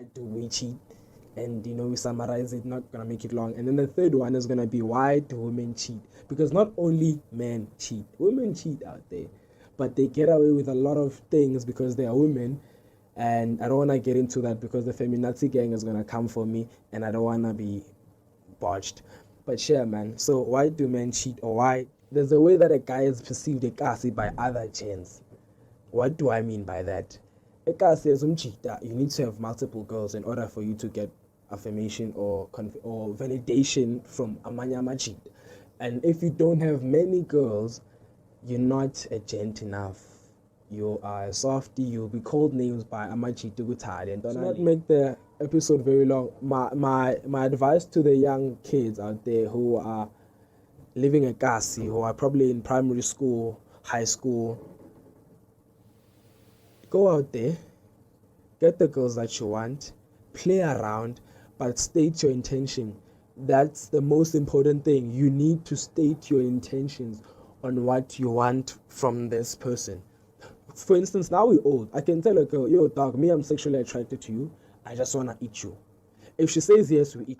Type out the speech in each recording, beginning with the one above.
why do we cheat? And we summarize it, not gonna make it long. And then the third one is gonna be, why do women cheat? Because not only men cheat, women cheat out there, but they get away with a lot of things because they are women. And I don't want to get into that because the feminazi gang is gonna come for me, and I don't want to be botched. But yeah, man. So why do men cheat, or why there's a way that a guy is perceived ekasi by other gents? What do I mean by that? Ekasi is cheater. You need to have multiple girls in order for you to get affirmation or validation from amanyama cheat. And if you don't have many girls, you're not a gent enough. You are a softie. You'll be called names by Amachi Tugutari. And do not make the episode very long. My advice to the young kids out there who are living a Kasi, who are probably in primary school, high school, go out there, get the girls that you want, play around, but state your intention. That's the most important thing. You need to state your intentions on what you want from this person. For instance, now we're old. I can tell a girl, yo, dog, me, I'm sexually attracted to you. I just want to eat you. If she says yes, we eat.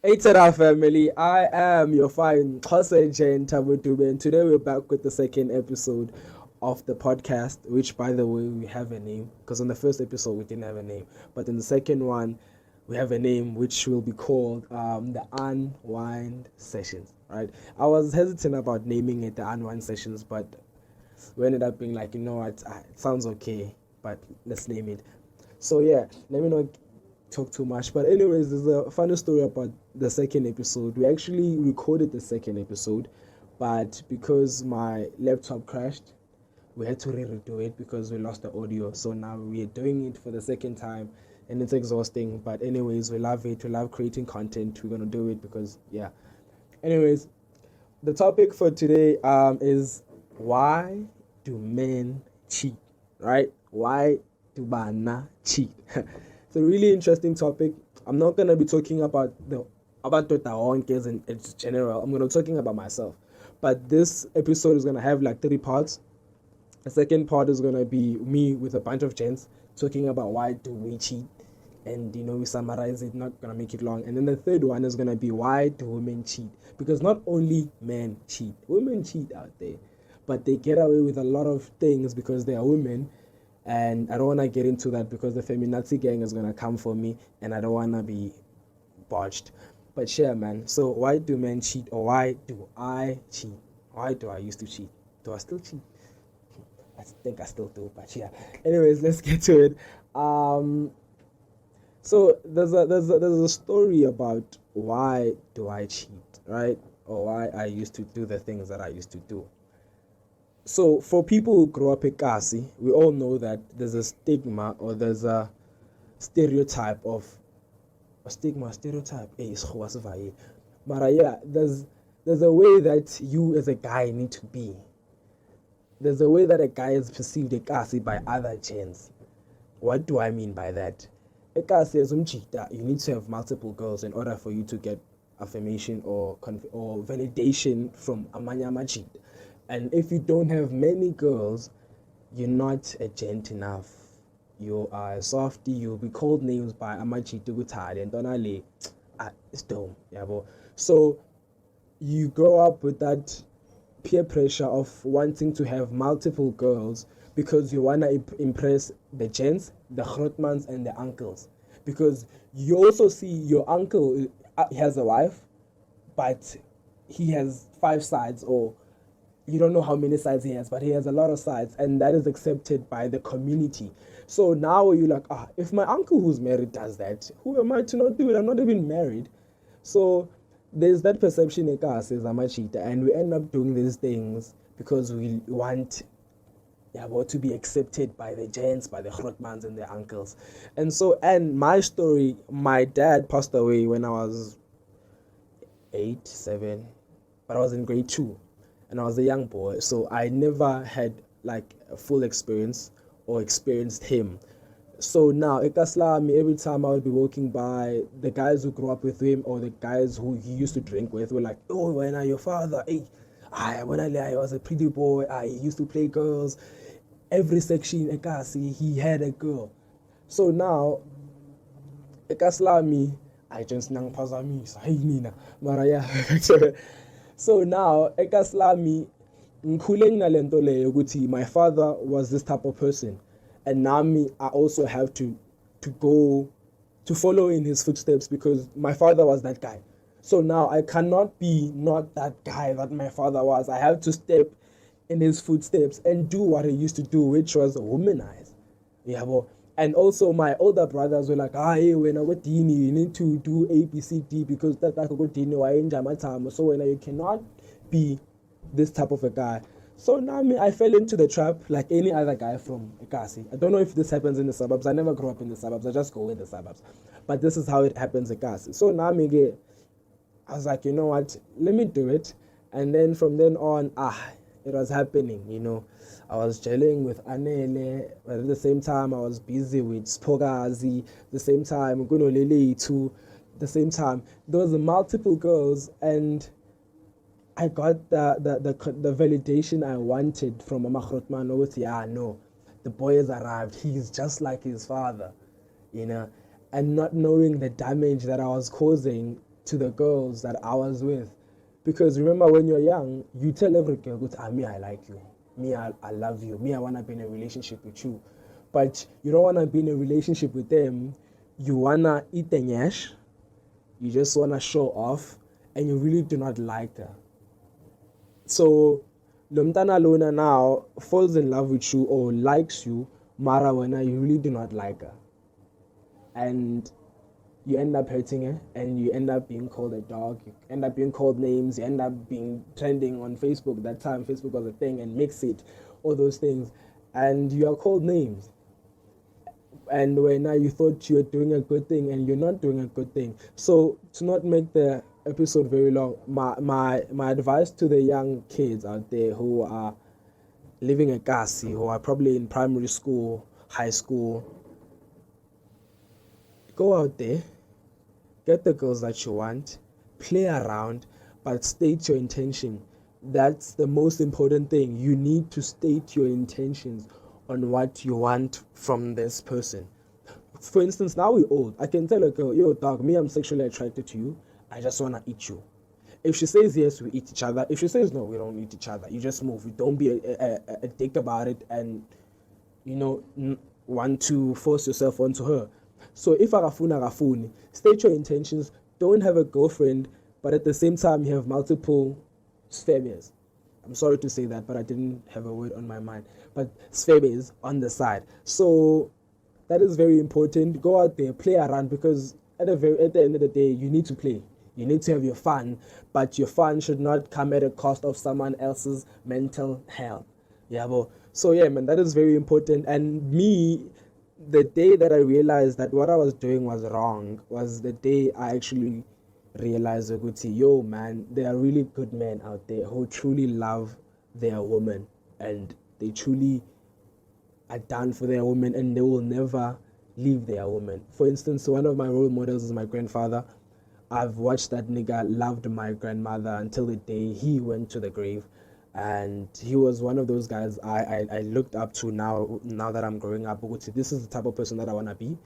Hey Tada family, I am your fine Xhosa Gent Tabutube, and today we're back with the second episode of the podcast, which, by the way, we have a name, because on the first episode we didn't have a name, but in the second one we have a name which will be called the Unwind Sessions, right? I was hesitant about naming it the Unwind Sessions, but we ended up being like, you know what, it sounds okay, but let's name it. So yeah, let me not talk too much, but anyways, there's a funny story about the second episode. We actually recorded the second episode, but because my laptop crashed, we had to redo it because we lost the audio. So now we're doing it for the second time, and it's exhausting, but anyways, we love it. We love creating content. We're gonna do it because yeah. Anyways, the topic for today is, why do men cheat, right? Why do bana cheat? It's a really interesting topic. I'm not gonna be talking about Totaonkes in general. I'm gonna be talking about myself. But this episode is gonna have like 3 parts. The second part is gonna be me with a bunch of gents talking about why do we cheat, and we summarize it, not gonna make it long. And then the third one is gonna be, why do women cheat? Because not only men cheat, women cheat out there, but they get away with a lot of things because they are women. And I don't want to get into that because the feminazi gang is going to come for me, and I don't want to be botched. But yeah, man. So why do men cheat, or why do I cheat? Why do I used to cheat? Do I still cheat? I think I still do, but yeah. Anyways, let's get to it. So there's a story about why do I cheat, right? Or why I used to do the things that I used to do. So for people who grow up in Kasi, we all know that there's a stigma, or there's a stereotype of stereotype. But yeah, there's a way that you as a guy need to be. There's a way that a guy is perceived ekasi by other gents. What do I mean by that? Ekasi is cheater. You need to have multiple girls in order for you to get affirmation or validation from amanyama cheat. And if you don't have many girls, you're not a gent enough. You are a softie. You'll be called names by Amachi Tugutari and Donale. It's dumb. Yeah, bro. So you grow up with that peer pressure of wanting to have multiple girls because you want to impress the gents, the Grotmans, and the uncles. Because you also see your uncle, he has a wife, but he has 5 sides, or you don't know how many sides he has, but he has a lot of sides, and that is accepted by the community. So now you're like, if my uncle who's married does that, who am I to not do it? I'm not even married. So there's that perception in us says I'm a cheater, and we end up doing these things because we want to be accepted by the gents, by the Grotmans and the uncles. And my story, my dad passed away when I was 8, 7, but I was in grade 2. And I was a young boy, so I never had like a full experience or experienced him. So now, Ekaslami, every time I would be walking by, the guys who grew up with him or the guys who he used to drink with were like, oh, when are your father? Hey, when I was a pretty boy, he used to play girls. Every section, Ekasi, he had a girl. So now, Ekaslami, I just nang pazami, hey Nina, Maraya. So now, Ekaslami, my father was this type of person, and now me, I also have to go to follow in his footsteps because my father was that guy. So now I cannot be not that guy that my father was. I have to step in his footsteps and do what he used to do, which was womanize. Yeah, well, and also my older brothers were like, hey, when I go dini, you need to do A, B, C, D because that I go dini, I enjoy my time. So when you cannot be this type of a guy. So now I fell into the trap like any other guy from Ekasi. I don't know if this happens in the suburbs. I never grew up in the suburbs. I just go in the suburbs. But this is how it happens in Ekasi. So now I was like, you know what? Let me do it. And then from then on, it was happening, you know. I was gelling with Anele, but at the same time, I was busy with Spogazi. At the same time, Gunolele too. At the same time, there was multiple girls, and I got the validation I wanted from Mama Khrotman. No, the boy has arrived. He's just like his father, you know, and not knowing the damage that I was causing to the girls that I was with. Because remember, when you're young, you tell every girl, me, I like you. Me, I love you. Me, I want to be in a relationship with you. But you don't want to be in a relationship with them. You want to eat the nyash. You just want to show off. And you really do not like her. So, Lomtana Lona now falls in love with you or likes you, Mara when you really do not like her. And you end up hurting her, and you end up being called a dog, you end up being called names, you end up being trending on Facebook. That time Facebook was a thing, and Mix It, all those things, and you are called names. And when now you thought you were doing a good thing and you're not doing a good thing. So to not make the episode very long, my advice to the young kids out there who are living at Kasi, who are probably in primary school, high school, go out there, get the girls that you want, play around, but state your intention. That's the most important thing. You need to state your intentions on what you want from this person. For instance, now we're old. I can tell a girl, yo, dog, me, I'm sexually attracted to you. I just want to eat you. If she says yes, we eat each other. If she says no, we don't eat each other. You just move. You don't be a dick about it and, you know, want to force yourself onto her. So if Arafuni, state your intentions. Don't have a girlfriend, but at the same time, you have multiple spheres. I'm sorry to say that, but I didn't have a word on my mind. But spheres on the side. So that is very important. Go out there, play around, because at the end of the day, you need to play. You need to have your fun, but your fun should not come at a cost of someone else's mental health. Yeah, well, so yeah, man, that is very important. And me, the day that I realized that what I was doing was wrong was the day I actually realized, yo, man, there are really good men out there who truly love their woman, and they truly are down for their woman, and they will never leave their woman. For instance, one of my role models is my grandfather. I've watched that nigga loved my grandmother until the day he went to the grave. And he was one of those guys I looked up to now that I'm growing up. This is the type of person that I want to be.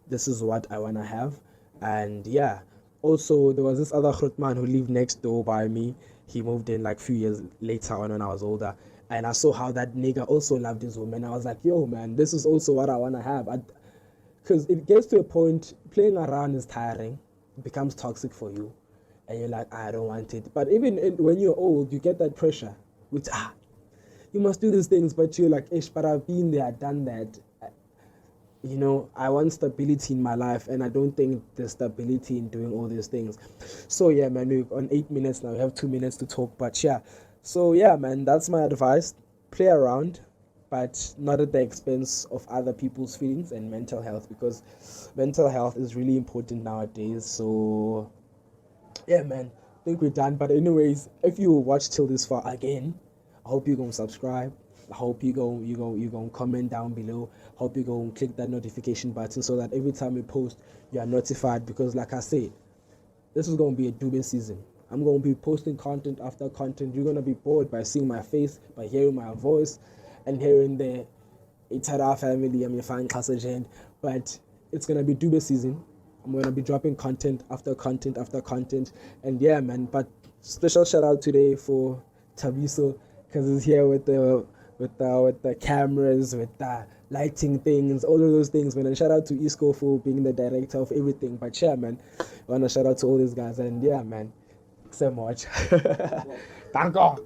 This is what I want to have. And yeah, also there was this other Khrutman who lived next door by me. He moved in like a few years later on when I was older. And I saw how that nigga also loved his woman. I was like, yo, man, this is also what I want to have. Because it gets to a point, playing around is tiring. It becomes toxic for you. And you're like, I don't want it. But even when you're old, you get that pressure. Which, you must do these things. But you're like, ish, but I've been there, done that. You know, I want stability in my life. And I don't think there's stability in doing all these things. So yeah, man, we're on 8 minutes now. We have 2 minutes to talk. But yeah. So yeah, man, that's my advice. Play around, but not at the expense of other people's feelings and mental health, because mental health is really important nowadays. So yeah, man, I think we're done. But anyways, if you watch till this far again, I hope you're gonna subscribe, I hope you go comment down below. Hope you go click that notification button so that every time we post, you are notified. Because like I said, this is going to be a Dubin season. I'm going to be posting content after content. You're going to be bored by seeing my face, by hearing my voice, and hearing the Itara family. I'm your fan class agent. But it's going to be Dubin season. I'm going to be dropping content after content after content. And yeah, man. But special shout out today for Tabiso, because he's here with the cameras, with the lighting things, all of those things, man. And shout out to Isco for being the director of everything. But yeah, man, I want to shout out to all these guys. And yeah, man, so much. Danko.